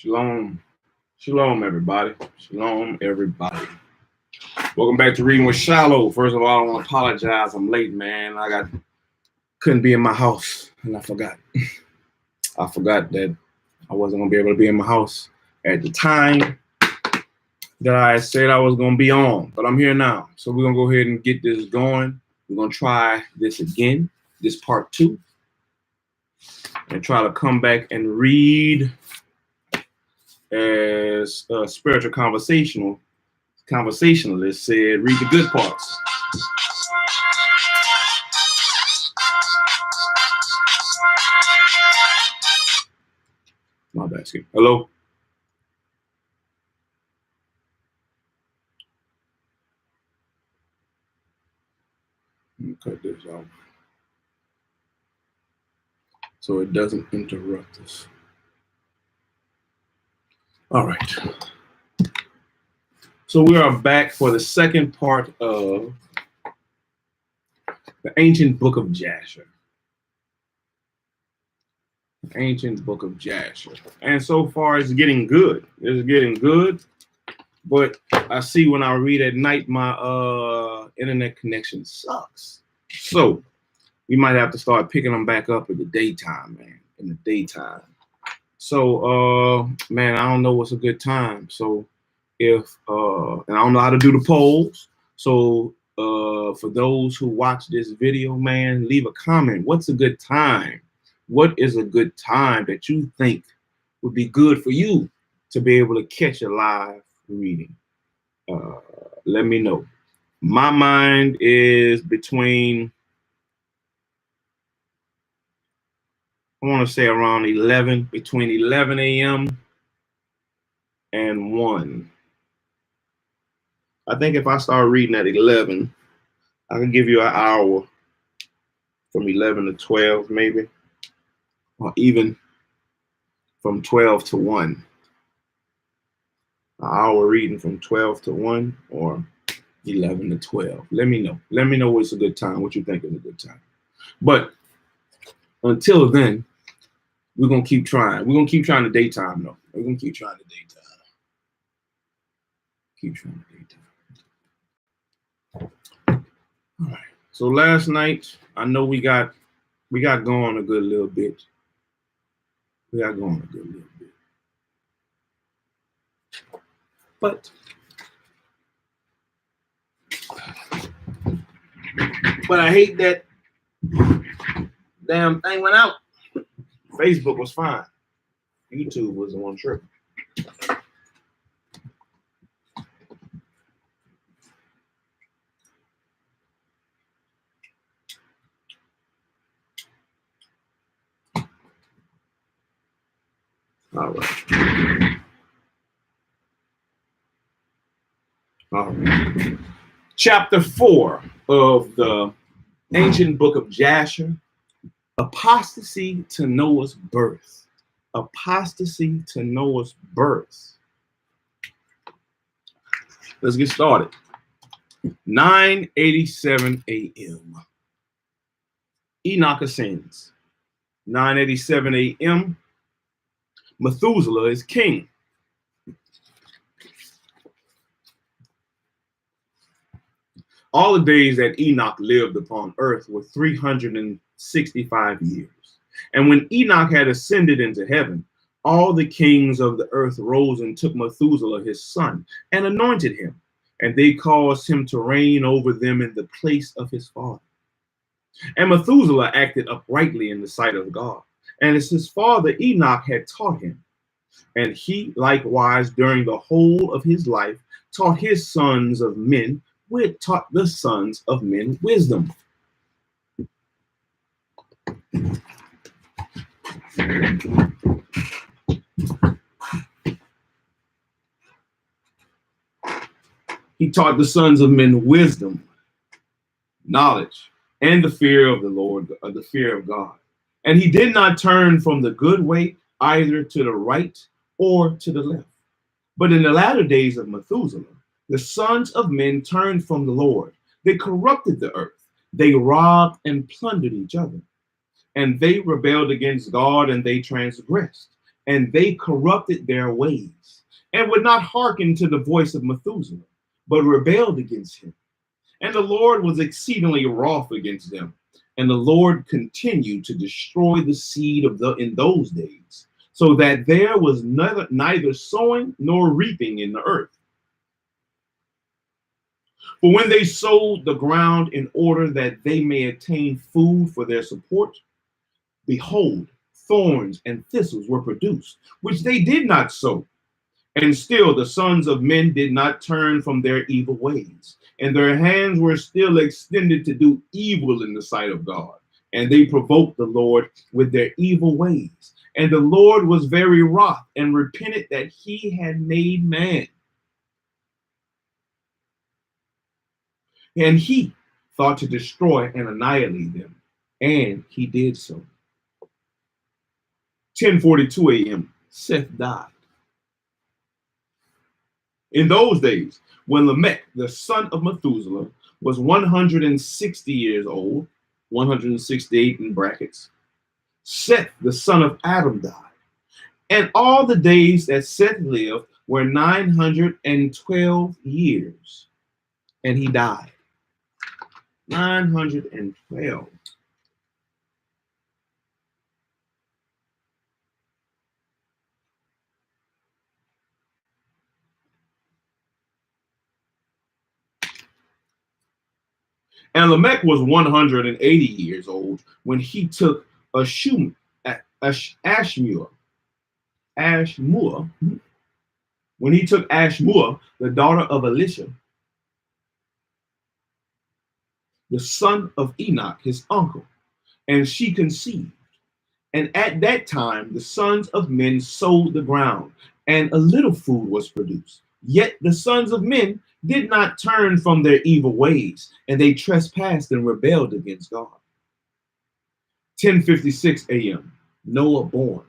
Shalom. Shalom, everybody. Shalom, everybody. Welcome back to Reading with Shilo. First of all, I want to apologize. I'm late, man. Couldn't be in my house, and I forgot. I forgot that I wasn't going to be able to be in my house at the time that I said I was going to be on. But I'm here now. So we're going to go ahead and get this going. We're going to try this again, this part 2, and try to come back and read as a spiritual conversationalist said, read the good parts. My bad. Hello? Let me cut this off so it doesn't interrupt us. All right. So we are back for the second part of the ancient book of Jasher. The ancient book of Jasher. And so far it's getting good. It's getting good. But I see when I read at night, my internet connection sucks. So we might have to start picking them back up in the daytime, man. In the daytime. So, man, I don't know what's a good time. So and I don't know how to do the polls. So for those who watch this video, man, leave a comment. What's a good time? What is a good time that you think would be good for you to be able to catch a live reading? Let me know. My mind is between, I want to say around 11, between 11 a.m. and 1. I think if I start reading at 11, I can give you an hour from 11 to 12 maybe, or even from 12 to 1. An hour reading from 12 to 1 or 11 to 12. Let me know. Let me know what's a good time, what you think is a good time. But until then, we're going to keep trying. We're going to keep trying the daytime, though. We're going to keep trying the daytime. Keep trying the daytime. All right. So last night, I know we got going a good little bit. We got going a good little bit. But I hate that damn thing went out. Facebook was fine. YouTube was the one tripping. All right. All right. Chapter 4 of the ancient book of Jasher, apostasy to Noah's birth. Apostasy to Noah's birth. Let's get started. 9:87 a.m. Enoch ascends. 9:87 a.m. Methuselah is king. All the days that Enoch lived upon earth were 365 years. And when Enoch had ascended into heaven, all the kings of the earth rose and took Methuselah his son and anointed him, and they caused him to reign over them in the place of his father. And Methuselah acted uprightly in the sight of God, and as his father Enoch had taught him. And he likewise during the whole of his life taught his sons of men, which taught the sons of men wisdom. He taught the sons of men wisdom, knowledge, and the fear of the Lord, the fear of God. And he did not turn from the good way either to the right or to the left. But in the latter days of Methuselah, the sons of men turned from the Lord. They corrupted the earth. They robbed and plundered each other. And they rebelled against God, and they transgressed and they corrupted their ways, and would not hearken to the voice of Methuselah, but rebelled against him. And the Lord was exceedingly wroth against them. And the Lord continued to destroy the seed in those days, so that there was neither sowing nor reaping in the earth. For when they sowed the ground in order that they may attain food for their support, behold, thorns and thistles were produced, which they did not sow. And still the sons of men did not turn from their evil ways, and their hands were still extended to do evil in the sight of God. And they provoked the Lord with their evil ways. And the Lord was very wroth and repented that he had made man. And he thought to destroy and annihilate them, and he did so. 10:42 a.m. Seth died. In those days, when Lamech, the son of Methuselah, was 160 years old, 168 in brackets, Seth, the son of Adam, died. And all the days that Seth lived were 912 years, and he died. 912. And Lamech was 180 years old when he took Ashmua, when he took Ashmua, the daughter of Elisha, the son of Enoch, his uncle, and she conceived. And at that time, the sons of men sowed the ground, and a little food was produced. Yet the sons of men did not turn from their evil ways, and they trespassed and rebelled against God. 10:56 a.m. Noah born.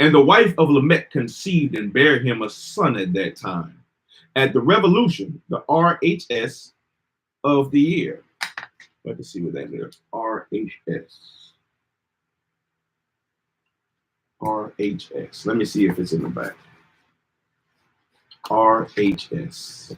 And the wife of Lamech conceived and bare him a son at that time, at the revolution, the RHS of the year. Let's see what that is. RHS. RHS. Let me see if it's in the back. RHS.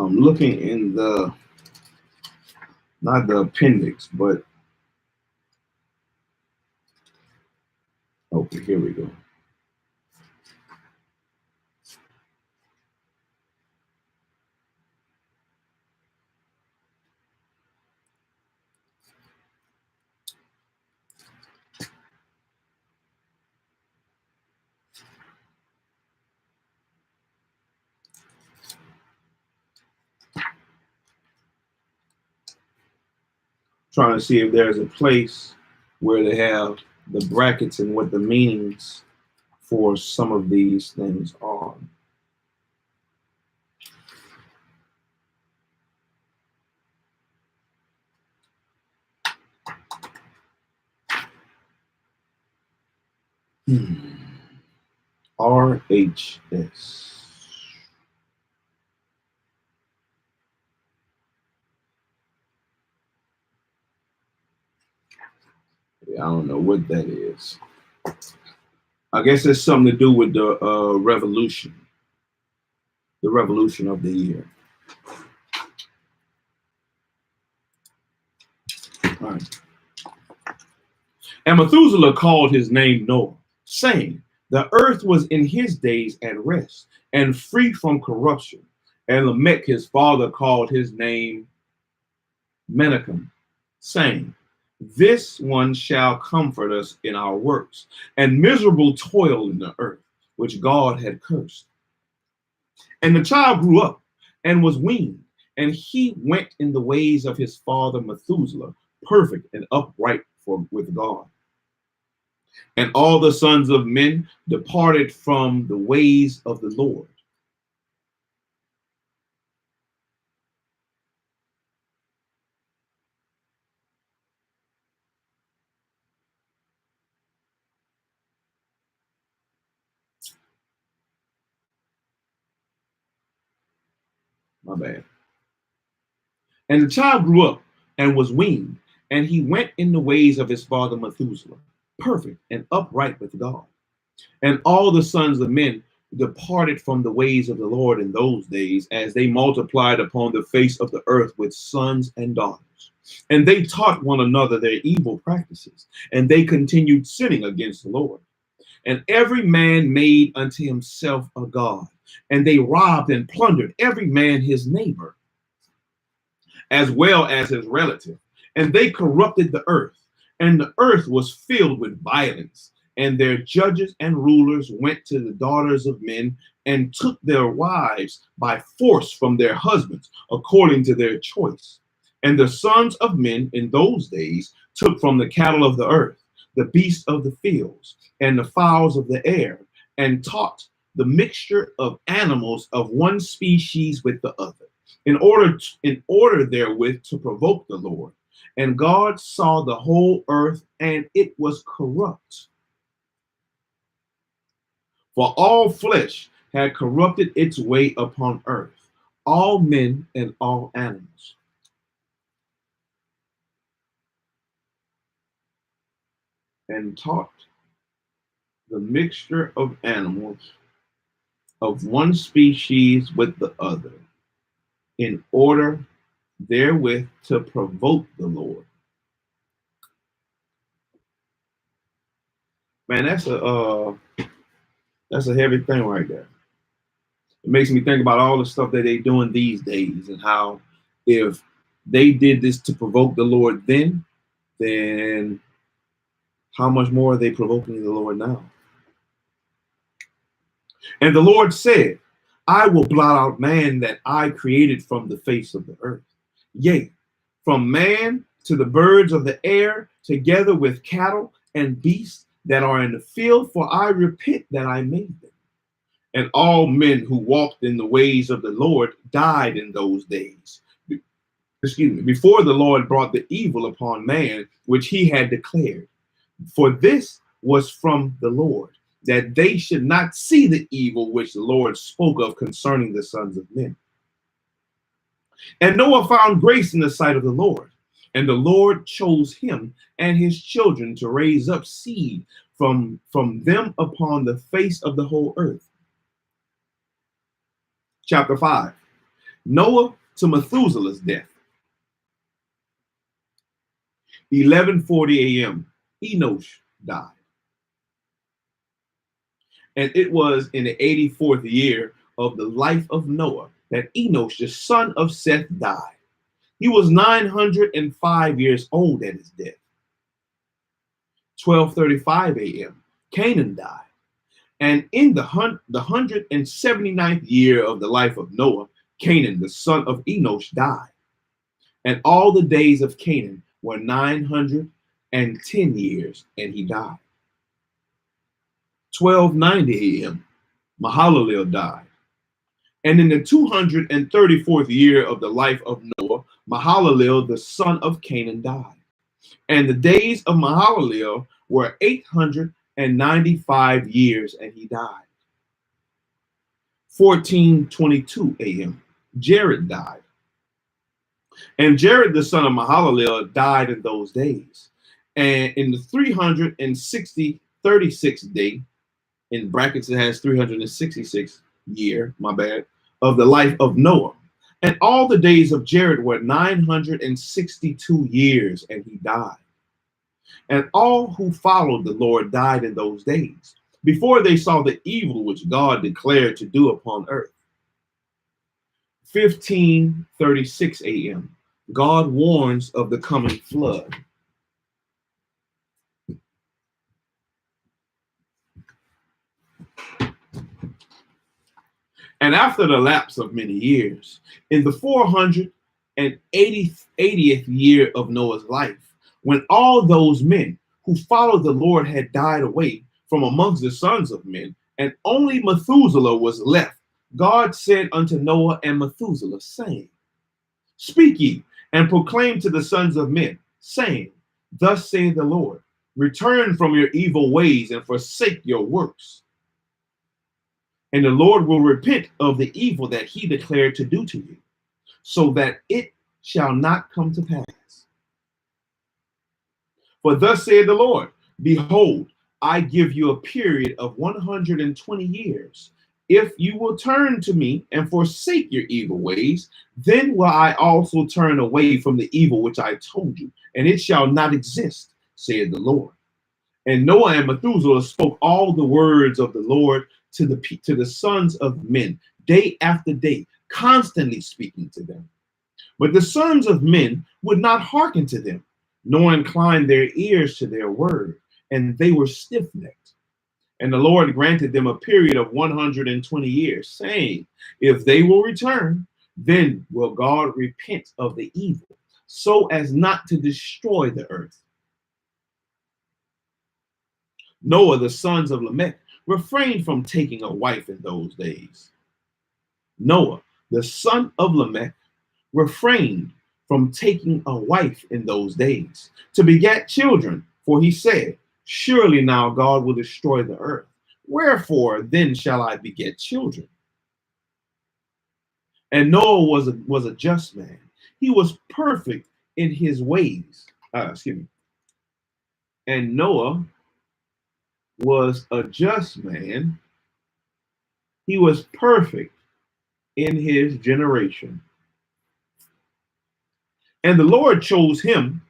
I'm looking in the, not the appendix, but, okay, here we go. Trying to see if there's a place where they have the brackets and what the meanings for some of these things are. RHS. I don't know what that is. I guess it's something to do with the revolution of the year. All right. And Methuselah called his name Noah, saying, the earth was in his days at rest and free from corruption. And Lamech, his father, called his name Menachem, saying, this one shall comfort us in our works, and miserable toil in the earth, which God had cursed. And the child grew up and was weaned, and he went in the ways of his father Methuselah perfect and upright with God. And all the sons of men departed from the ways of the Lord. My bad. And the child grew up and was weaned, and he went in the ways of his father Methuselah, perfect and upright with God. And all the sons of men departed from the ways of the Lord in those days, as they multiplied upon the face of the earth with sons and daughters. And they taught one another their evil practices, and they continued sinning against the Lord. And every man made unto himself a god, and they robbed and plundered every man his neighbor, as well as his relative. And they corrupted the earth, and the earth was filled with violence. And their judges and rulers went to the daughters of men and took their wives by force from their husbands, according to their choice. And the sons of men in those days took from the cattle of the earth, the beasts of the fields, and the fowls of the air, and taught the mixture of animals of one species with the other, in order therewith to provoke the Lord. And God saw the whole earth, and it was corrupt. For all flesh had corrupted its way upon earth, all men and all animals. And taught the mixture of animals of one species with the other, in order therewith to provoke the Lord. Man, that's a heavy thing right there. It makes me think about all the stuff that they're doing these days, and how if they did this to provoke the Lord then how much more are they provoking the Lord now? And the Lord said, I will blot out man that I created from the face of the earth. Yea, from man to the birds of the air, together with cattle and beasts that are in the field, for I repent that I made them. And all men who walked in the ways of the Lord died in those days. Before the Lord brought the evil upon man, which he had declared. For this was from the Lord, that they should not see the evil which the Lord spoke of concerning the sons of men. And Noah found grace in the sight of the Lord, and the Lord chose him and his children to raise up seed from them upon the face of the whole earth. Chapter 5. Noah to Methuselah's death. 11:40 a.m. Enosh died. And it was in the 84th year of the life of Noah that Enosh, the son of Seth, died. He was 905 years old at his death. 12:35 a.m. Canaan died. And in the 179th year of the life of Noah, Canaan, the son of Enosh, died. And all the days of Canaan were 910 years, and he died. 12:90 a.m. Mahalalel died. And in the 234th year of the life of Noah, Mahalalel, the son of Canaan, died. And the days of Mahalalel were 895 years, and he died. 14:22 a.m. Jared died. And Jared, the son of Mahalalel, died in those days. And in the 36th day, in brackets it has 366 year, my bad, of the life of Noah. And all the days of Jared were 962 years, and he died. And all who followed the Lord died in those days, before they saw the evil which God declared to do upon earth. 15:36 a.m. God warns of the coming flood. And after the lapse of many years, in the 480th year of Noah's life, When all those men who followed the Lord had died away from amongst the sons of men, and only Methuselah was left, God said unto Noah and Methuselah, saying, Speak ye, and proclaim to the sons of men, saying, Thus saith the Lord, return from your evil ways and forsake your works. And the Lord will repent of the evil that he declared to do to you, so that it shall not come to pass. For thus saith the Lord, behold, I give you a period of 120 years. If you will turn to me and forsake your evil ways, then will I also turn away from the evil which I told you, and it shall not exist, saith the Lord. And Noah and Methuselah spoke all the words of the Lord to the sons of men, day after day, constantly speaking to them. But the sons of men would not hearken to them, nor incline their ears to their word, and they were stiff-necked. And the Lord granted them a period of 120 years, saying, If they will return, then will God repent of the evil, so as not to destroy the earth. Noah, the sons of Lamech, refrained from taking a wife in those days. Noah, the son of Lamech, refrained from taking a wife in those days to beget children, for he said, Surely now God will destroy the earth. Wherefore then shall I beget children? And Noah was a just man. He was perfect in his ways. And Noah was a just man. He was perfect in his generation. And the Lord chose him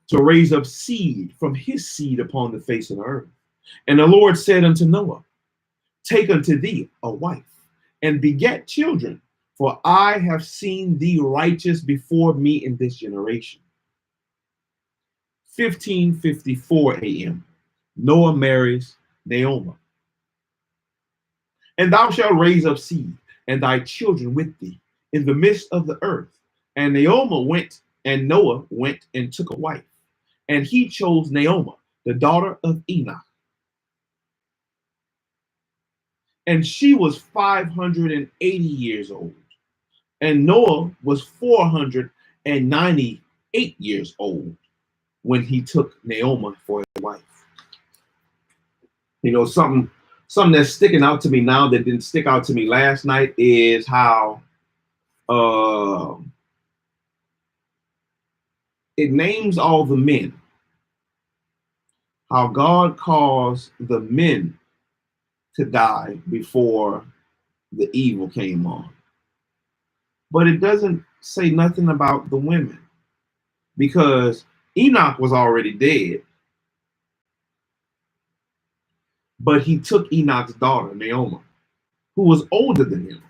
to raise up seed from his seed upon the face of the earth. And the Lord said unto Noah, Take unto thee a wife, and beget children, for I have seen thee righteous before me in this generation. 15:54 a.m. Noah marries Naomi. And thou shalt raise up seed, and thy children with thee, in the midst of the earth. And Noah went and took a wife, and he chose Naomi, the daughter of Enoch. And she was 580 years old, and Noah was 498 years old when he took Naomi for his wife. You know, something that's sticking out to me now that didn't stick out to me last night is how it names all the men. How God caused the men to die before the evil came on. But it doesn't say nothing about the women, because Enoch was already dead, but he took Enoch's daughter, Naomi, who was older than him.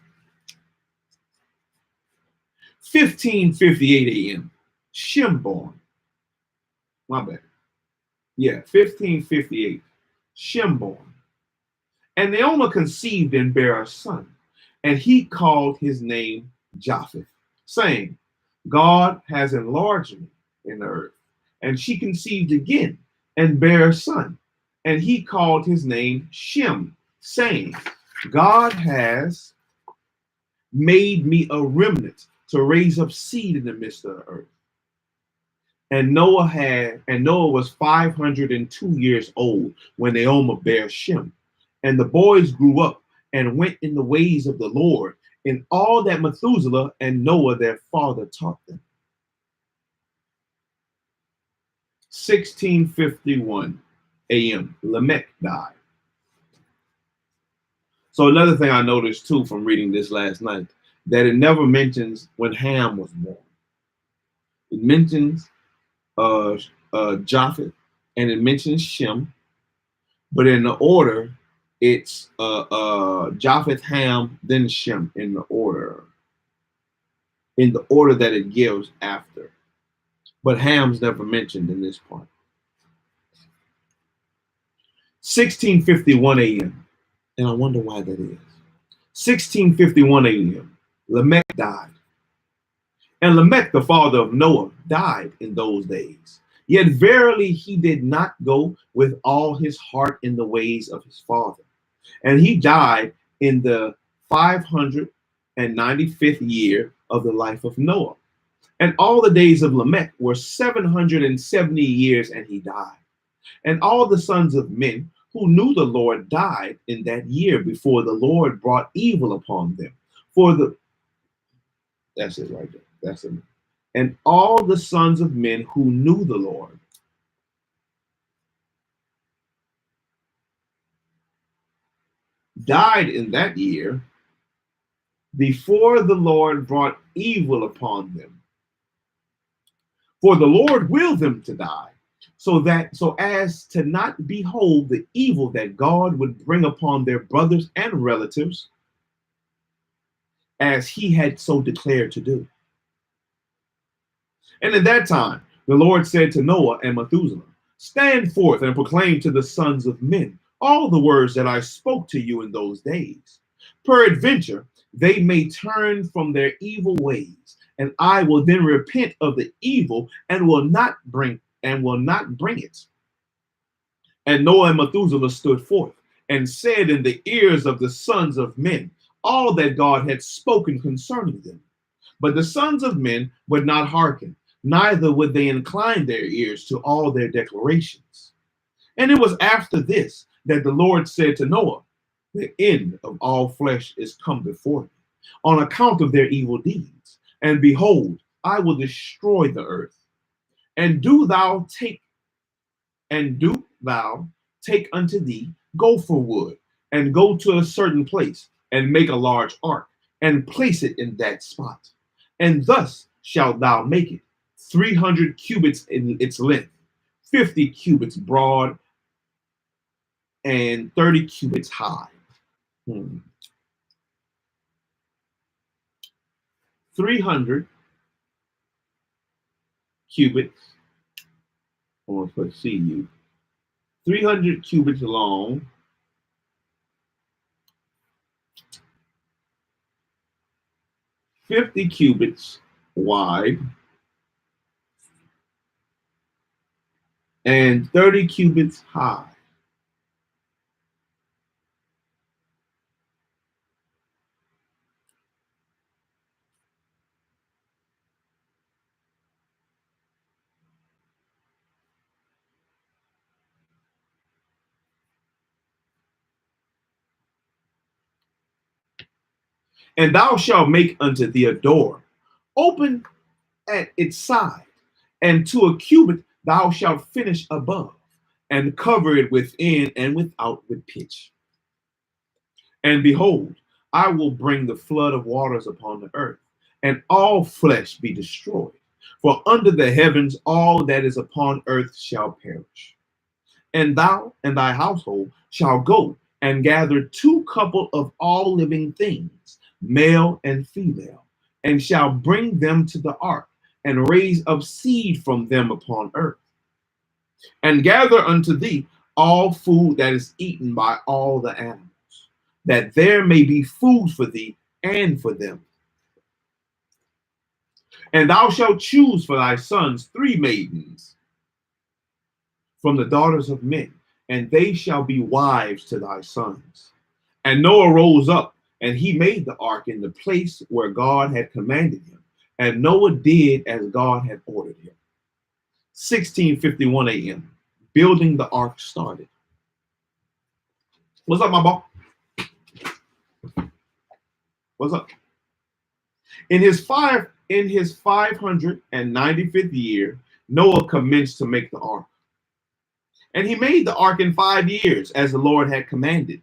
15:58 a.m. Shem born. My bad. Yeah, 15:58. Shem born. And Naomi conceived and bare a son, and he called his name Japheth, saying, God has enlarged me in the earth. And she conceived again and bare a son, and he called his name Shem, saying, God has made me a remnant to raise up seed in the midst of the earth. And Noah was 502 years old when Naomi bare Shem. And the boys grew up and went in the ways of the Lord in all that Methuselah and Noah their father taught them. 16:51 a.m. Lamech died. So another thing I noticed too from reading this last night, that it never mentions when Ham was born. It mentions Japheth and it mentions Shem, but in the order, it's Japheth, Ham, then Shem in the order that it gives after. But Ham's never mentioned in this part. 16:51 a.m. And I wonder why that is. 16:51 a.m. Lamech died, And Lamech, the father of Noah, died in those days. Yet verily he did not go with all his heart in the ways of his father. And he died in the 595th year of the life of Noah. And all the days of Lamech were 770 years, and he died. And all the sons of men who knew the Lord died in that year before the Lord brought evil upon them. That's it right there. That's it. And all the sons of men who knew the Lord died in that year before the Lord brought evil upon them. For the Lord willed them to die, so as to not behold the evil that God would bring upon their brothers and relatives, as he had so declared to do. And at that time, the Lord said to Noah and Methuselah, stand forth and proclaim to the sons of men all the words that I spoke to you in those days. Peradventure, they may turn from their evil ways, and I will then repent of the evil and will not bring it. And Noah and Methuselah stood forth and said in the ears of the sons of men all that God had spoken concerning them. But the sons of men would not hearken, neither would they incline their ears to all their declarations. And it was after this that the Lord said to Noah, the end of all flesh is come before me, on account of their evil deeds. And behold, I will destroy the earth. And do thou take unto thee gopher wood, and go to a certain place, and make a large ark, and place it in that spot. And thus shalt thou make it 300 cubits in its length, 50 cubits broad, and 30 cubits high. 300 cubits, or let's see you, 300 cubits long, 50 cubits wide, and 30 cubits high. And thou shalt make unto thee a door, open at its side, and to a cubit thou shalt finish above, and cover it within and without with pitch. And behold, I will bring the flood of waters upon the earth, and all flesh be destroyed. For under the heavens all that is upon earth shall perish. And thou and thy household shall go and gather 2 couple of all living things, male and female, and shall bring them to the ark, and raise up seed from them upon earth. And gather unto thee all food that is eaten by all the animals, that there may be food for thee and for them. And thou shalt choose for thy sons 3 maidens from the daughters of men, and they shall be wives to thy sons. And Noah rose up, and he made the ark in the place where God had commanded him. And Noah did as God had ordered him. 16:51 a.m. Building the ark started. What's up, my boy? What's up? In his 595th year, Noah commenced to make the ark. And he made the ark in 5 years, as the Lord had commanded.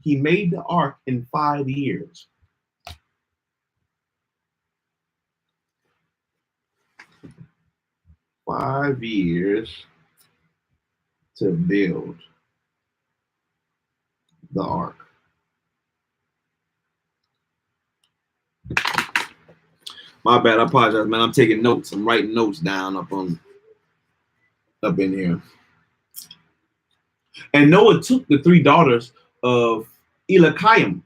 He made the ark in 5 years. Five years to build the ark. My bad, I apologize, man. I'm taking notes. I'm writing notes down up in here. And Noah took the 3 daughters of Eliakim,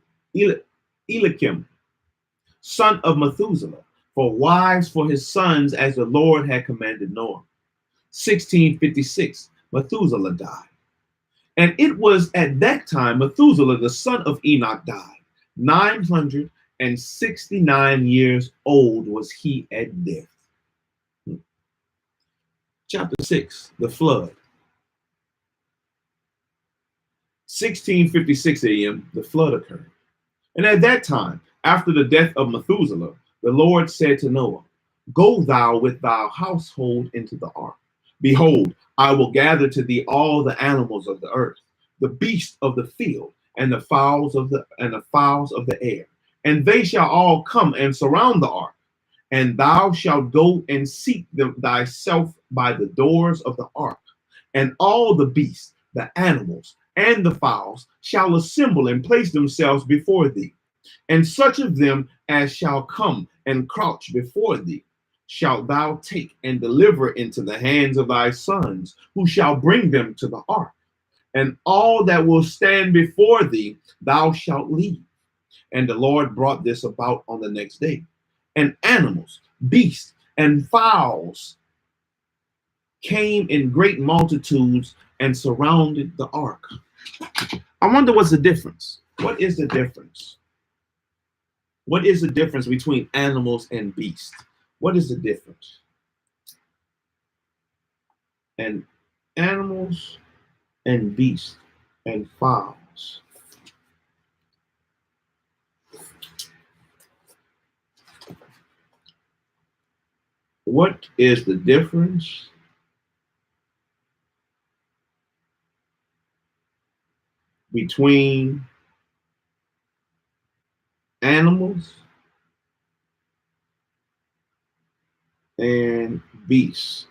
son of Methuselah, for wives for his sons, as the Lord had commanded Noah. 1656, Methuselah died. And it was at that time Methuselah, the son of Enoch, died. 969 years old was he at death. Chapter 6, the flood. 1656 a.m., the flood occurred. And at that time, after the death of Methuselah, the Lord said to Noah, "Go thou with thy household into the ark. Behold, I will gather to thee all the animals of the earth, the beasts of the field, and the fowls of the air, and they shall all come and surround the ark. And thou shalt go and seat thyself by the doors of the ark, and all the beasts, the animals, and the fowls shall assemble and place themselves before thee. And such of them as shall come and crouch before thee shalt thou take and deliver into the hands of thy sons, who shall bring them to the ark. And all that will stand before thee thou shalt leave." And the Lord brought this about on the next day. And animals, beasts, and fowls came in great multitudes and surrounded the ark. I wonder what's the difference. What is the difference? What is the difference between animals and beasts? What is the difference? And animals and beasts and fowls. What is the difference between animals and beasts?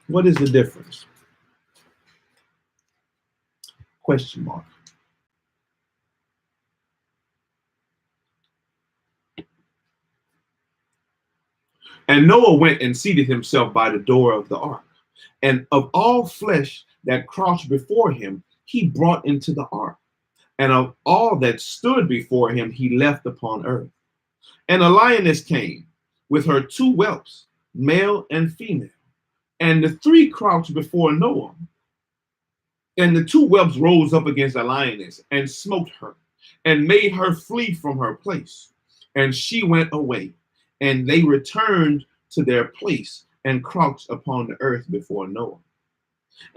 What is the difference? Question mark. And Noah went and seated himself by the door of the ark. And of all flesh that crouched before him, he brought into the ark. And of all that stood before him, he left upon earth. And a lioness came with her two whelps, male and female. And the three crouched before Noah. And the two whelps rose up against the lioness and smote her and made her flee from her place. And she went away. And they returned to their place and crouched upon the earth before Noah.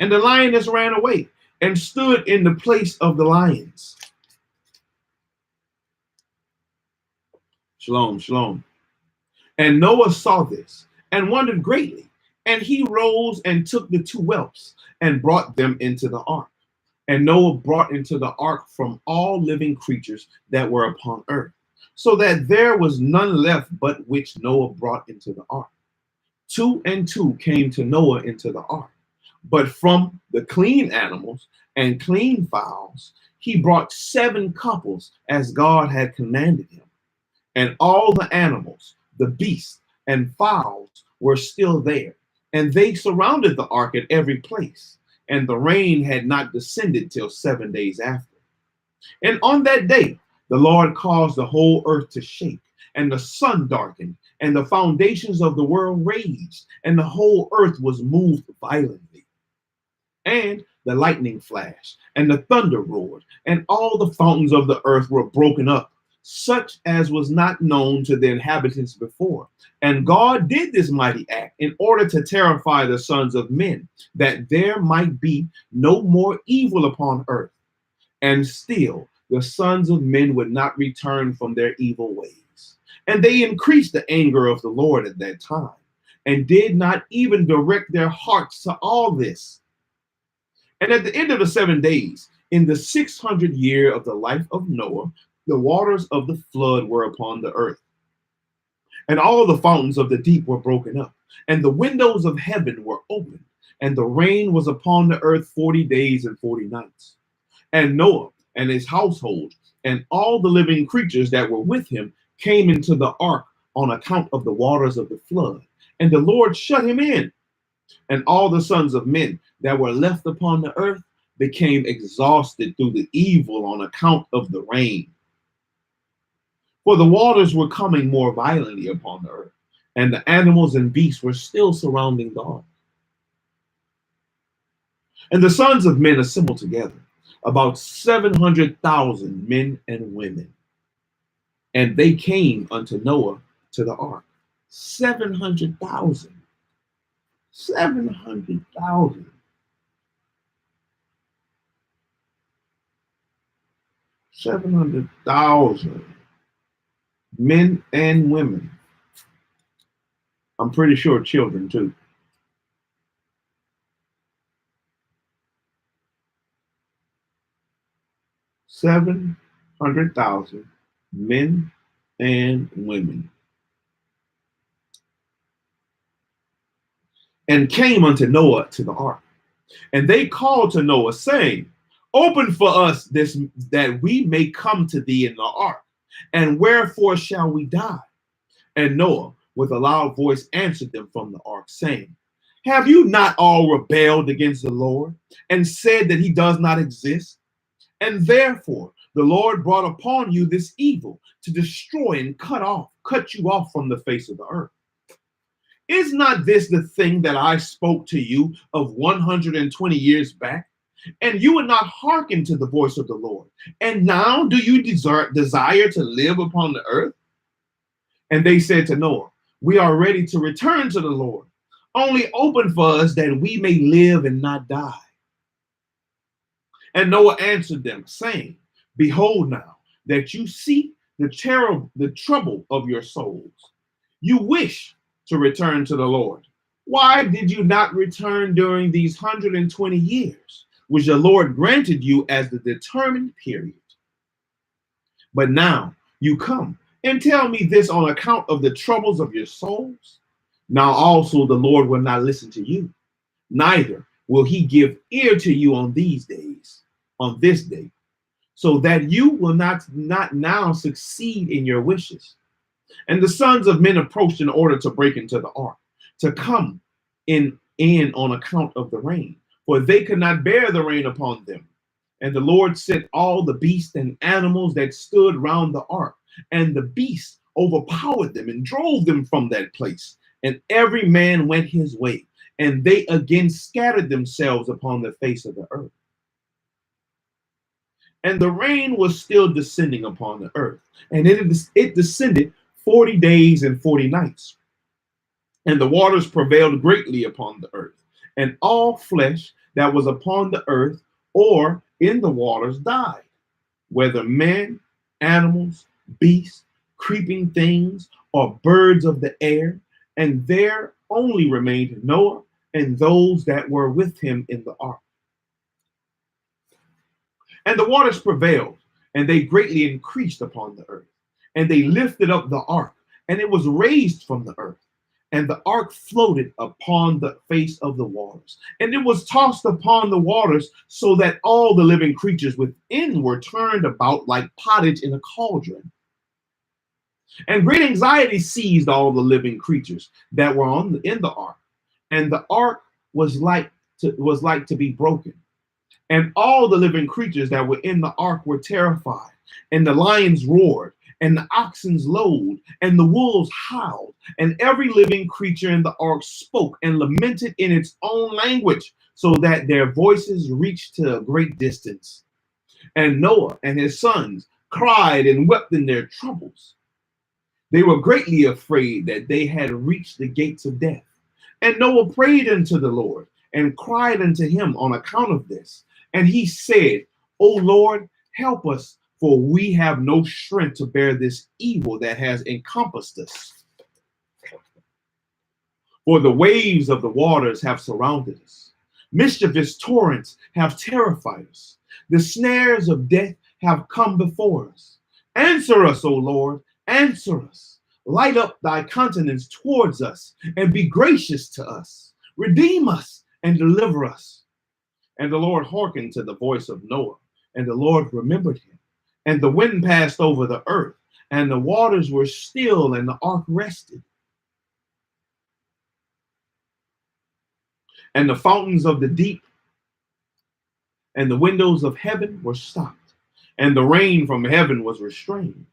And the lioness ran away and stood in the place of the lions. Shalom, shalom. And Noah saw this and wondered greatly. And he rose and took the two whelps and brought them into the ark. And Noah brought into the ark from all living creatures that were upon earth, so that there was none left but which Noah brought into the ark. 2 and 2 came to Noah into the ark. But from the clean animals and clean fowls, he brought 7 couples as God had commanded him. And all the animals, the beasts, and fowls were still there. And they surrounded the ark at every place. And the rain had not descended till 7 days after. And on that day, the Lord caused the whole earth to shake, and the sun darkened, and the foundations of the world raged, and the whole earth was moved violently. And the lightning flashed, and the thunder roared, and all the fountains of the earth were broken up, such as was not known to the inhabitants before. And God did this mighty act in order to terrify the sons of men, that there might be no more evil upon earth. And still, the sons of men would not return from their evil ways. And they increased the anger of the Lord at that time, and did not even direct their hearts to all this. And at the end of the 7 days, in the 600th year of the life of Noah, the waters of the flood were upon the earth. And all the fountains of the deep were broken up, and the windows of heaven were opened, and the rain was upon the earth 40 days and 40 nights. And Noah and his household and all the living creatures that were with him came into the ark on account of the waters of the flood. And the Lord shut him in. And all the sons of men that were left upon the earth, became exhausted through the evil on account of the rain. For the waters were coming more violently upon the earth, and the animals and beasts were still surrounding the ark. And the sons of men assembled together, about 700,000 men and women. And they came unto Noah to the ark. 700,000. 700,000. 700,000 men and women. I'm pretty sure children too. 700,000 men and women. And came unto Noah to the ark. And they called to Noah, saying, open for us this, that we may come to thee in the ark. And wherefore shall we die? And Noah, with a loud voice, answered them from the ark, saying, have you not all rebelled against the Lord, and said that he does not exist? And therefore the Lord brought upon you this evil, to destroy and cut you off from the face of the earth. Is not this the thing that I spoke to you of 120 years back? And you would not hearken to the voice of the Lord. And now do you desire to live upon the earth? And they said to Noah, we are ready to return to the Lord. Only open for us that we may live and not die. And Noah answered them, saying, behold now, that you seek the trouble of your souls. You wish to return to the Lord. Why did you not return during these 120 years, which the Lord granted you as the determined period? But now you come and tell me this on account of the troubles of your souls. Now also the Lord will not listen to you, neither will he give ear to you on these days, on this day, so that you will not now succeed in your wishes. And the sons of men approached in order to break into the ark, to come in on account of the rain, for they could not bear the rain upon them. And the Lord sent all the beasts and animals that stood round the ark, and the beasts overpowered them and drove them from that place. And every man went his way, and they again scattered themselves upon the face of the earth. And the rain was still descending upon the earth, and it descended 40 days and 40 nights. And the waters prevailed greatly upon the earth, and all flesh that was upon the earth or in the waters died, whether men, animals, beasts, creeping things, or birds of the air. And there only remained Noah and those that were with him in the ark. And the waters prevailed, and they greatly increased upon the earth. And they lifted up the ark, and it was raised from the earth. And the ark floated upon the face of the waters. And it was tossed upon the waters, so that all the living creatures within were turned about like pottage in a cauldron. And great anxiety seized all the living creatures that were in the ark. And the ark was like to be broken. And all the living creatures that were in the ark were terrified. And the lions roared, and the oxen lowed, and the wolves howled. And every living creature in the ark spoke and lamented in its own language, so that their voices reached to a great distance. And Noah and his sons cried and wept in their troubles. They were greatly afraid that they had reached the gates of death. And Noah prayed unto the Lord and cried unto him on account of this. And he said, O Lord, help us, for we have no strength to bear this evil that has encompassed us. For the waves of the waters have surrounded us. Mischievous torrents have terrified us. The snares of death have come before us. Answer us, O Lord, answer us. Light up thy countenance towards us, and be gracious to us. Redeem us and deliver us. And the Lord hearkened to the voice of Noah, and the Lord remembered him. And the wind passed over the earth, and the waters were still, and the ark rested. And the fountains of the deep and the windows of heaven were stopped, and the rain from heaven was restrained,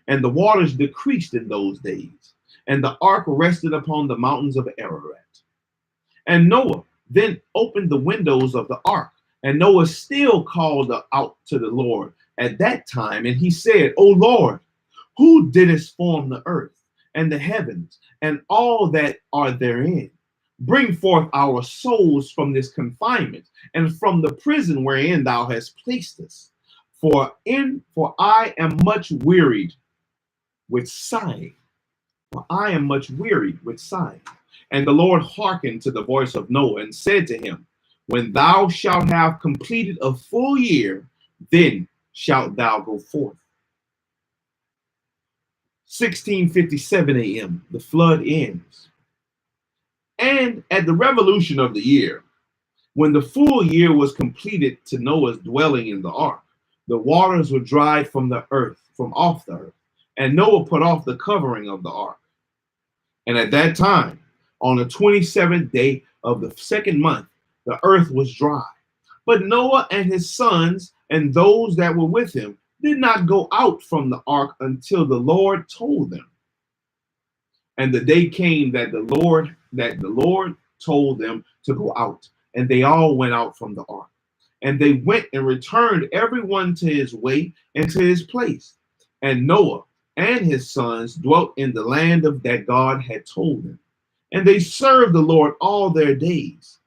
and the waters decreased in those days, and the ark rested upon the mountains of Ararat. And Noah then opened the windows of the ark, and Noah still called out to the Lord at that time, and he said, O Lord, who didst form the earth and the heavens and all that are therein? Bring forth our souls from this confinement and from the prison wherein thou hast placed us. For I am much wearied with sighing. For I am much wearied with sighing. And the Lord hearkened to the voice of Noah and said to him, When thou shalt have completed a full year, then shalt thou go forth. 16:57 a.m. The flood ends. And at the revolution of the year, when the full year was completed to Noah's dwelling in the ark, the waters were dried from the earth, from off the earth, and Noah put off the covering of the ark. And at that time, on the 27th day of the second month, the earth was dry. But Noah and his sons and those that were with him did not go out from the ark until the Lord told them. And the day came that the Lord told them to go out, and they all went out from the ark. And they went and returned everyone to his way and to his place. And Noah and his sons dwelt in the land of that God had told them. And they served the Lord all their days.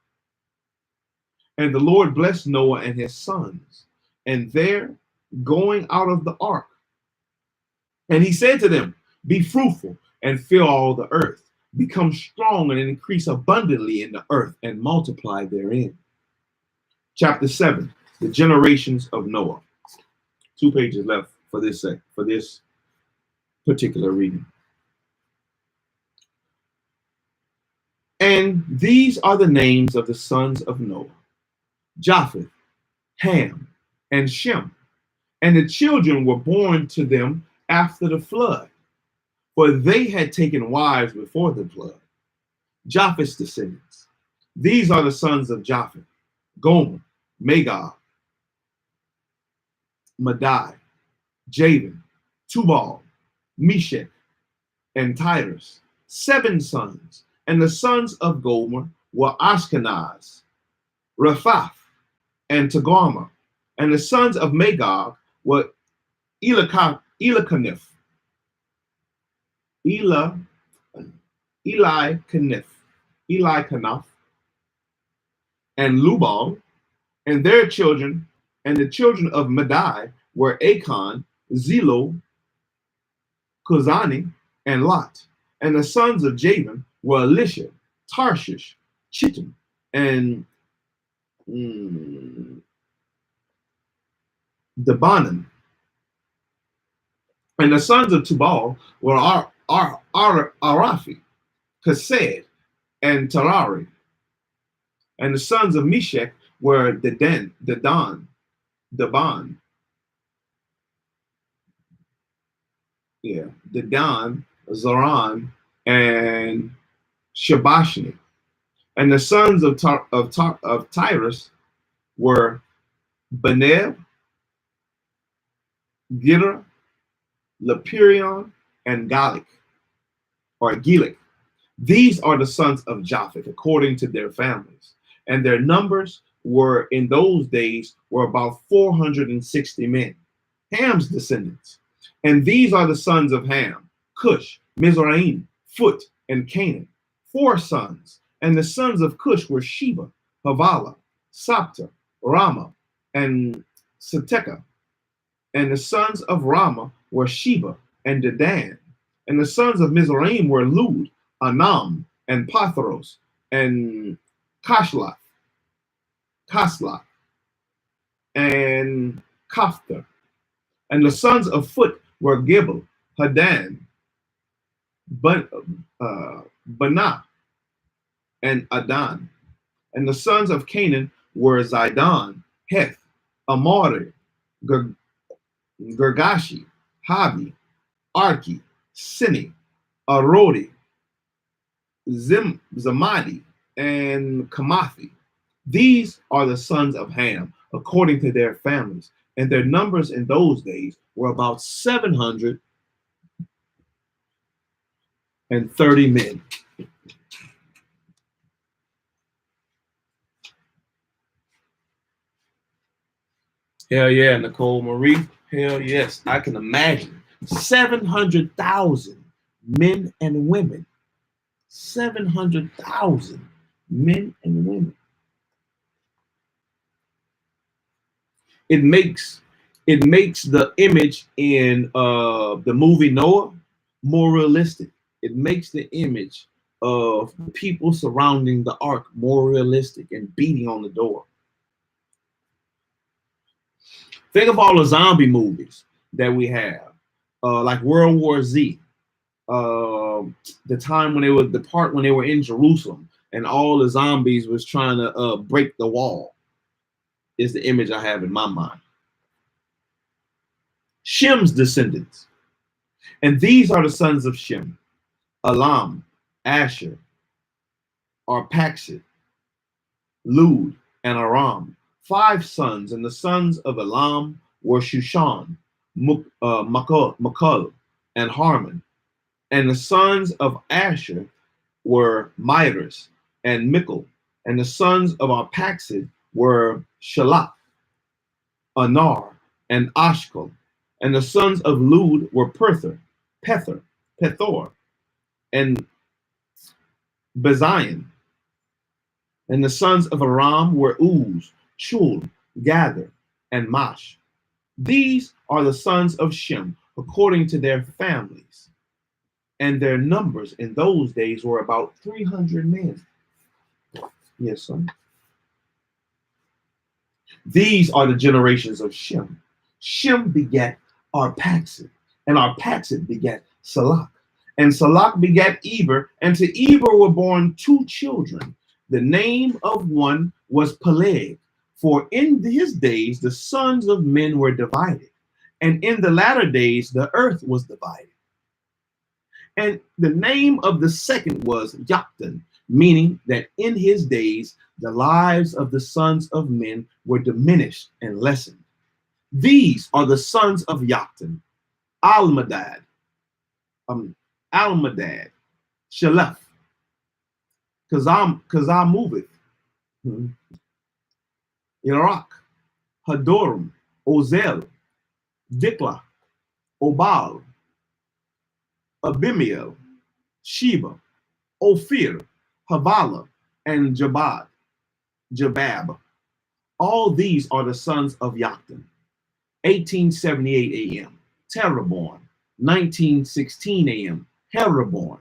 And the Lord blessed Noah and his sons, and their going out of the ark. And he said to them, Be fruitful and fill all the earth. Become strong and increase abundantly in the earth and multiply therein. Chapter 7, the generations of Noah. 2 pages left for this particular reading. And these are the names of the sons of Noah: Japheth, Ham, and Shem. And the children were born to them after the flood, for they had taken wives before the flood. Japheth's descendants. These are the sons of Japheth: Gomer, Magog, Madai, Javan, Tubal, Meshech, and Titus, 7 sons. And the sons of Gomer were Ashkenaz, Rephath, and Togarmah. And the sons of Magog were Elikanaph, and Lubal, and their children. And the children of Madai were Achan, Zelo, Kozani, and Lot. And the sons of Javan were Elisha, Tarshish, Chittim, and Debanan. And the sons of Tubal were Arafi, Kesed, and Tarari. And the sons of Meshech were Dedan, Zoran, and Shabashni. And the sons of Tyrus were Beneb, Gidra, Lepirion, and Galik. These are the sons of Japheth according to their families, and their numbers were in those days were about 460 men. Ham's descendants. And these are the sons of Ham: Cush, Mizraim, Phut, and Canaan, 4 sons. And the sons of Cush were Sheba, Havilah, Sapta, Rama, and Sateka. And the sons of Rama were Sheba and Dedan. And the sons of Mizraim were Lud, Anam, and Pathros, and Kaslah, and Kaphtor. And the sons of Phut were Gibel, Hadan, Banah, and Adan. And the sons of Canaan were Zidon, Heth, Amari, Gergashi, Havi, Arki, Sini, Arodi, Zamadi, and Kamathi. These are the sons of Ham according to their families. And their numbers in those days were about 730 men. Hell yeah, Nicole Marie. Hell yes, I can imagine 700,000 men and women. 700,000 men and women. It makes the image in the movie Noah more realistic. It makes the image of the people surrounding the ark more realistic and beating on the door. Think of all the zombie movies that we have, like World War Z. The time when they were the part when they were in Jerusalem and all the zombies was trying to break the wall is the image I have in my mind. Shem's descendants. And these are the sons of Shem: Elam, Asher, Arpachshad, Lud, and Aram. 5 sons, and the sons of Elam were Shushan, Makal, and Harmon. And the sons of Asher were Midras and Michal. And the sons of Arpachshad were Shalach, Anar, and Ashkel. And the sons of Lud were Pethor, and Bezion. And the sons of Aram were Uz, Shul, Gather, and Mash. These are the sons of Shem, according to their families. And their numbers in those days were about 300 men. Yes, son. These are the generations of Shem. Shem begat Arpachshad, and Arpachshad begat Salach. And Salach begat Eber, and to Eber were born 2 children. The name of one was Peleg, for in his days the sons of men were divided, and in the latter days the earth was divided. And the name of the second was Joktan, meaning that in his days the lives of the sons of men were diminished and lessened. These are the sons of Joktan: Almadad, Shalef, Kazamovith, Iraq, Hadoram, Ozel, Dikla, Obal, Abimiel, Sheba, Ophir, Havala, and Jabab. All these are the sons of Joktan. 1878 a.m. Terahborn. 1916 a.m. Heraborn.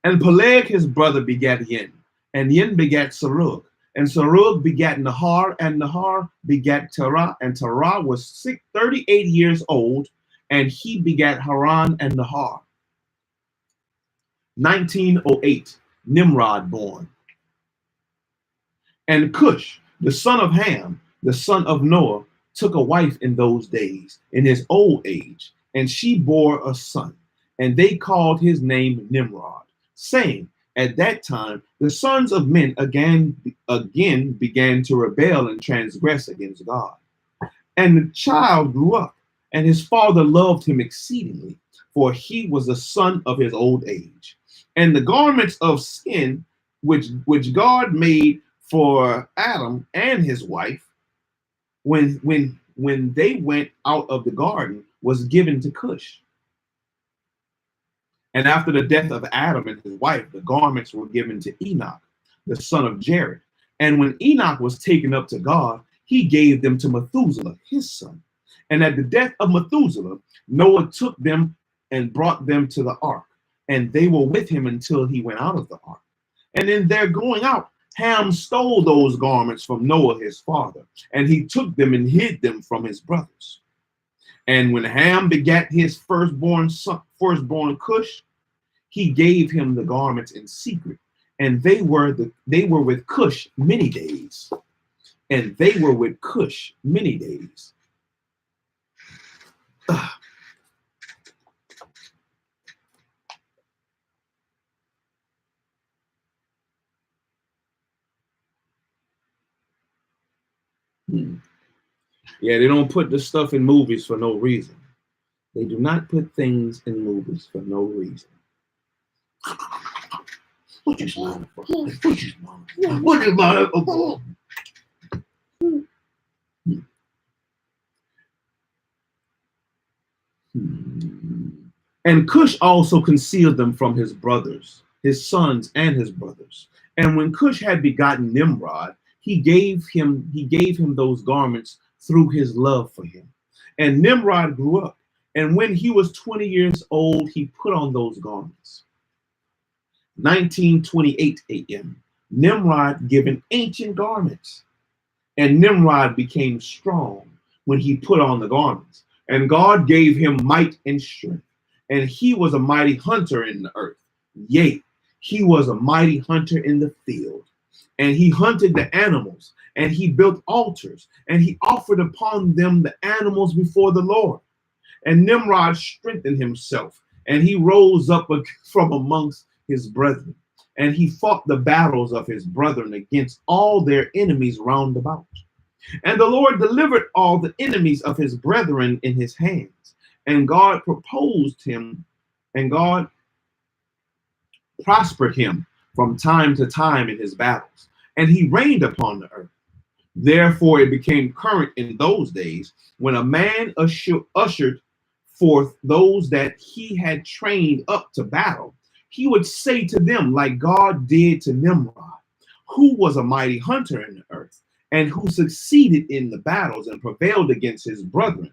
And Peleg his brother begat Yen, and Yen begat Serug, and Serug begat Nahar, and Nahar begat Terah, and Terah was 38 years old, and he begat Haran and Nahar. 1908, Nimrod born. And Cush, the son of Ham, the son of Noah, took a wife in those days, in his old age, and she bore a son, and they called his name Nimrod, saying, at that time the sons of men again began to rebel and transgress against God. And the child grew up, and his father loved him exceedingly, for he was the son of his old age. And the garments of skin which God made for Adam and his wife, when they went out of the garden, was given to Cush. And after the death of Adam and his wife, the garments were given to Enoch, the son of Jared. And when Enoch was taken up to God, he gave them to Methuselah, his son. And at the death of Methuselah, Noah took them and brought them to the ark, and they were with him until he went out of the ark. And in their going out, Ham stole those garments from Noah his father, and he took them and hid them from his brothers. And when Ham begat his firstborn Cush, he gave him the garments in secret, and they were with Cush many days. And they were with Cush many days. Yeah, they don't put the stuff in movies for no reason. They do not put things in movies for no reason. What you smiling for? What you smiling? What you smiling for? And Cush also concealed them from his brothers, his sons and his brothers. And when Cush had begotten Nimrod, he gave him those garments through his love for him. And Nimrod grew up, and when he was 20 years old, he put on those garments. 19:28 a.m. Nimrod given ancient garments, and Nimrod became strong when he put on the garments. And God gave him might and strength, and he was a mighty hunter in the earth. Yea, he was a mighty hunter in the field. And he hunted the animals, and he built altars, and he offered upon them the animals before the Lord. And Nimrod strengthened himself, and he rose up from amongst his brethren, and he fought the battles of his brethren against all their enemies round about. And the Lord delivered all the enemies of his brethren in his hands. And God proposed him, and God prospered him from time to time in his battles. And he reigned upon the earth. Therefore it became current in those days, when a man ushered forth those that he had trained up to battle, he would say to them, like God did to Nimrod, who was a mighty hunter in the earth, and who succeeded in the battles and prevailed against his brethren,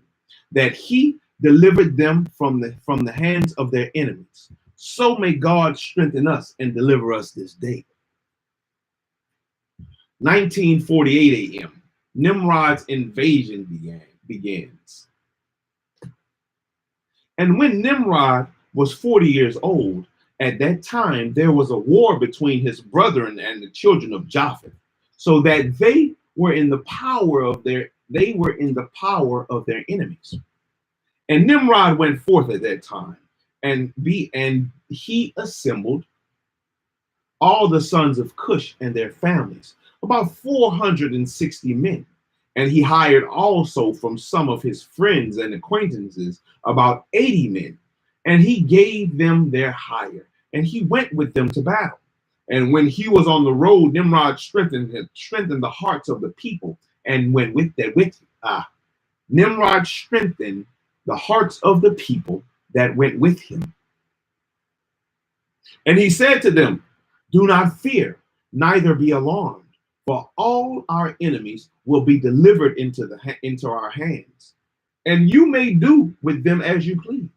that he delivered them from the hands of their enemies. So may God strengthen us and deliver us this day. 19:48 a.m. Nimrod's invasion begins. And when Nimrod was 40 years old, at that time there was a war between his brethren and the children of Japheth, so that they were in the power of their enemies. And Nimrod went forth at that time, and he assembled all the sons of Cush and their families, about 460 men. And he hired also from some of his friends and acquaintances about 80 men. And he gave them their hire, and he went with them to battle. And when he was on the road, Nimrod strengthened the hearts of the people and went with him. Nimrod strengthened the hearts of the people that went with him. And he said to them, do not fear, neither be alarmed, for all our enemies will be delivered into our hands. And you may do with them as you please.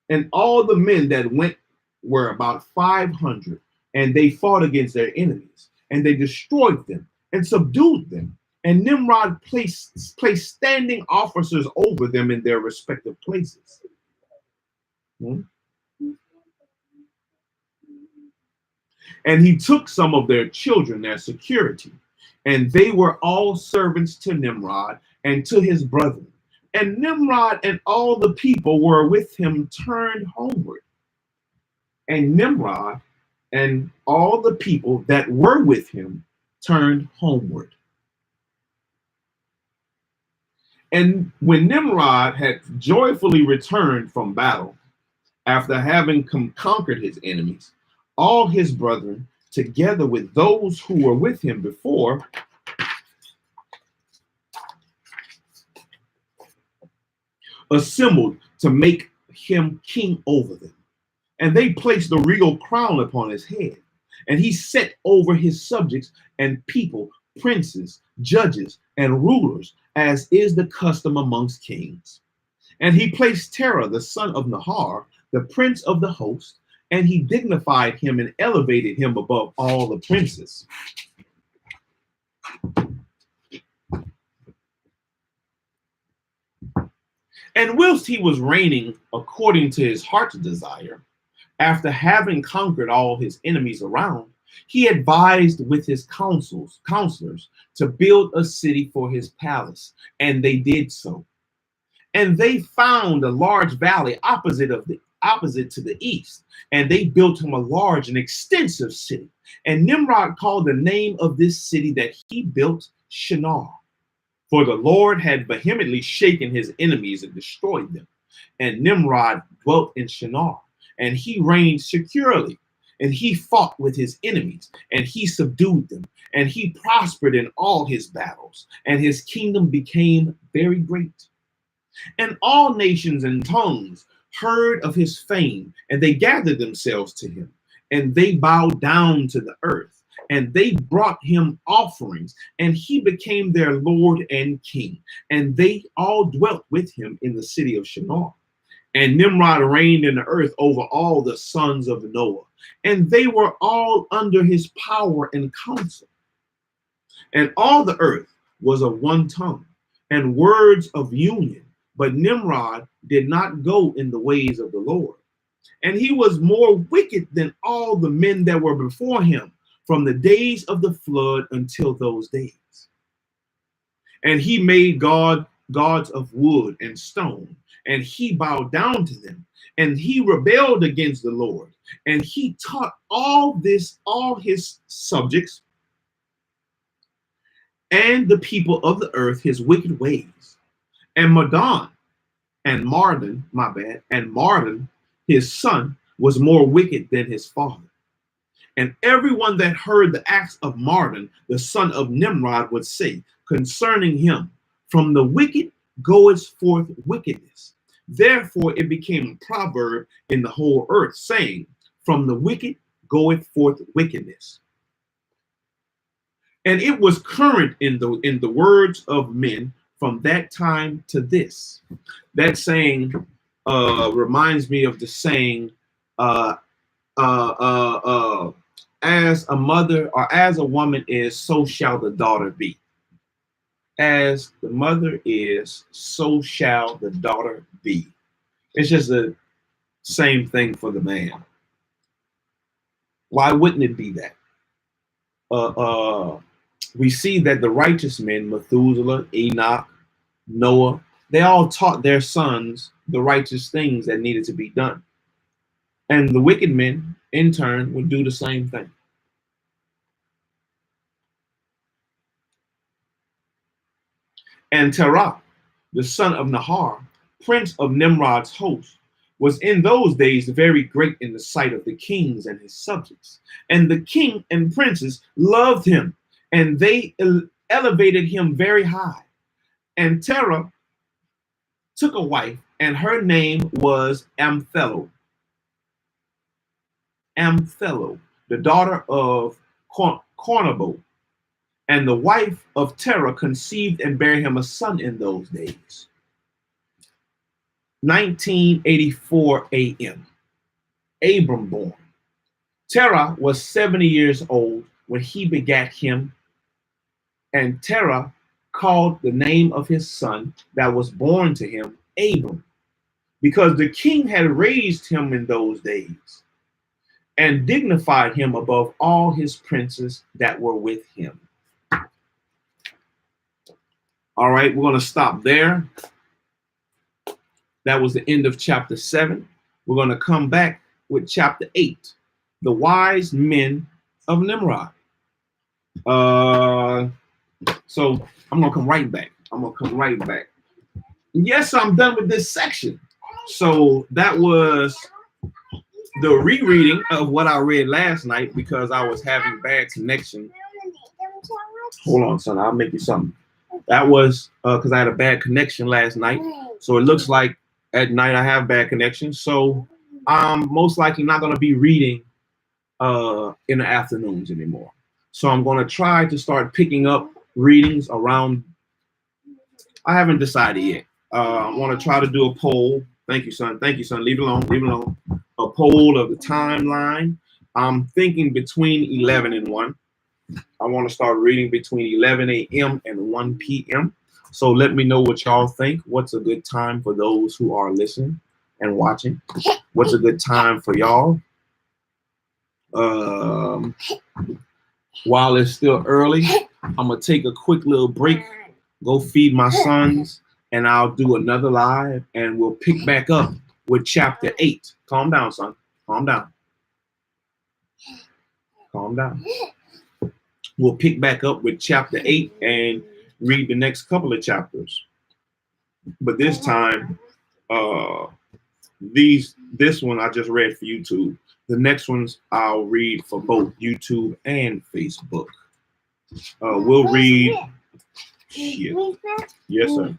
And all the men that went were about 500, and they fought against their enemies, and they destroyed them and subdued them. And Nimrod placed standing officers over them in their respective places. And he took some of their children as security, and they were all servants to Nimrod and to his brethren. And Nimrod and all the people were with him turned homeward. And Nimrod and all the people that were with him turned homeward. And when Nimrod had joyfully returned from battle, after having conquered his enemies, all his brethren, together with those who were with him before, assembled to make him king over them. And they placed the regal crown upon his head, and he set over his subjects and people, princes, judges, and rulers, as is the custom amongst kings. And he placed Terah, the son of Nahar, the prince of the host, and he dignified him and elevated him above all the princes. And whilst he was reigning according to his heart's desire, after having conquered all his enemies around, he advised with his counselors to build a city for his palace, and they did so. And they found a large valley opposite to the east, and they built him a large and extensive city. And Nimrod called the name of this city that he built Shinar. For the Lord had vehemently shaken his enemies and destroyed them. And Nimrod dwelt in Shinar, and he reigned securely. And he fought with his enemies, and he subdued them. And he prospered in all his battles, and his kingdom became very great. And all nations and tongues heard of his fame, and they gathered themselves to him, and they bowed down to the earth. And they brought him offerings, and he became their Lord and King. And they all dwelt with him in the city of Shinar. And Nimrod reigned in the earth over all the sons of Noah, and they were all under his power and counsel. And all the earth was of one tongue, and words of union. But Nimrod did not go in the ways of the Lord. And he was more wicked than all the men that were before him, from the days of the flood until those days. And he made gods of wood and stone, and he bowed down to them, and he rebelled against the Lord. And he taught all his subjects and the people of the earth his wicked ways. And Mardon, his son, was more wicked than his father. And everyone that heard the acts of Mardon, the son of Nimrod, would say concerning him, from the wicked goeth forth wickedness. Therefore it became a proverb in the whole earth, saying, from the wicked goeth forth wickedness. And it was current in the words of men from that time to this. That saying reminds me of the saying, as a mother or as a woman is, so shall the daughter be. As the mother is, so shall the daughter be. It's just the same thing for the man. Why wouldn't it be that? We see that the righteous men, Methuselah, Enoch, Noah, they all taught their sons the righteous things that needed to be done. And the wicked men, in turn, would do the same thing. And Terah, the son of Nahar, prince of Nimrod's host, was in those days very great in the sight of the kings and his subjects. And the king and princes loved him, and they elevated him very high. And Terah took a wife, and her name was Amphelo, the daughter of Cornabo. And the wife of Terah conceived and bare him a son in those days. 1984 AM. Abram born. Terah was 70 years old when he begat him, and Terah called the name of his son that was born to him Abram, because the king had raised him in those days and dignified him above all his princes that were with him. All right, we're going to stop there. That was the end of chapter 7. We're going to come back with chapter 8, the wise men of Nimrod. So I'm going to come right back. Yes, I'm done with this section. So that was the rereading of what I read last night because I was having bad connection. Hold on, son. I'll make you something. That was because I had a bad connection last night. So it looks like at night I have bad connection. So I'm most likely not going to be reading in the afternoons anymore. So I'm going to try to start picking up readings around. I haven't decided yet. I want to try to do a poll. Thank you, son. Leave it alone. A poll of the timeline. I'm thinking between 11 and 1. I want to start reading between 11 a.m. and 1 p.m. So let me know what y'all think. What's a good time for those who are listening and watching? What's a good time for y'all? While it's still early, I'm going to take a quick little break, go feed my sons, and I'll do another live, and we'll pick back up with chapter 8. Calm down, son. Calm down. We'll pick back up with chapter 8, and read the next couple of chapters. But this time, this one I just read for YouTube. The next ones I'll read for both YouTube and Facebook. We'll read. Shit. Yes, sir.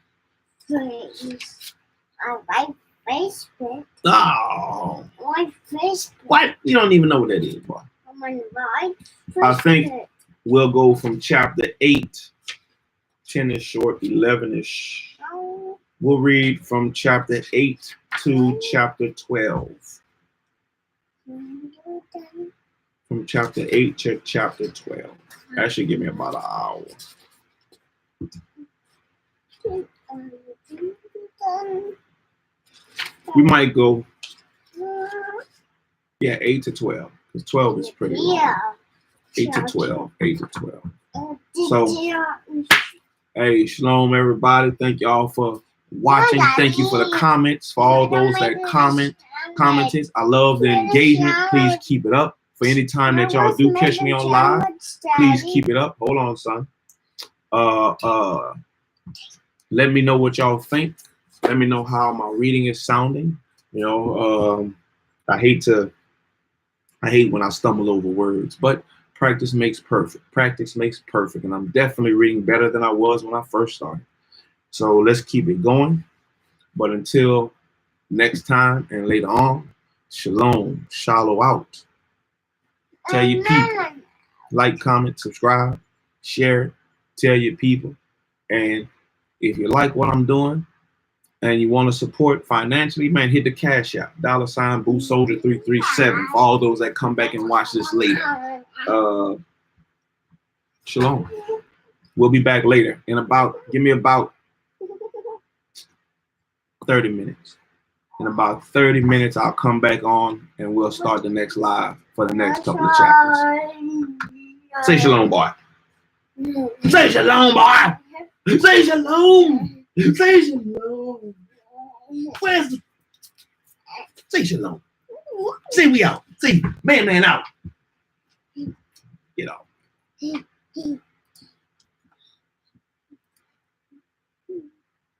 I like Facebook. Oh. Like Facebook. What? You don't even know what that is, boy. I think we'll go from chapter 8. 10 is short, 11 is. We'll read from chapter 8 to chapter 12. From chapter 8 to chapter 12. That should give me about an hour. We might go, 8 to 12. Because 12 is pretty long. 8 to 12. 8 to 12. So, hey, shalom, everybody. Thank y'all for watching. Thank you for the comments. For all those that commented. I love the engagement. Please keep it up. For any time that y'all do catch me on live, please keep it up. Hold on, son. Let me know what y'all think. Let me know how my reading is sounding. You know, I hate when I stumble over words, but practice makes perfect. Practice makes perfect, and I'm definitely reading better than I was when I first started. So let's keep it going. But until next time and later on, shalom, shalom out. Tell your people, like, comment, subscribe, share it, tell your people. And if you like what I'm doing and you want to support financially, man, hit the Cash App, $ Boo Soldier 337 for all those that come back and watch this later. Shalom. We'll be back later in give me about 30 minutes. In about 30 minutes, I'll come back on and we'll start the next live for the next couple of chapters. Say shalom, boy. Say shalom, boy. Say shalom. Say shalom. Where's the... Say shalom. Say we out. Say man out. Get out.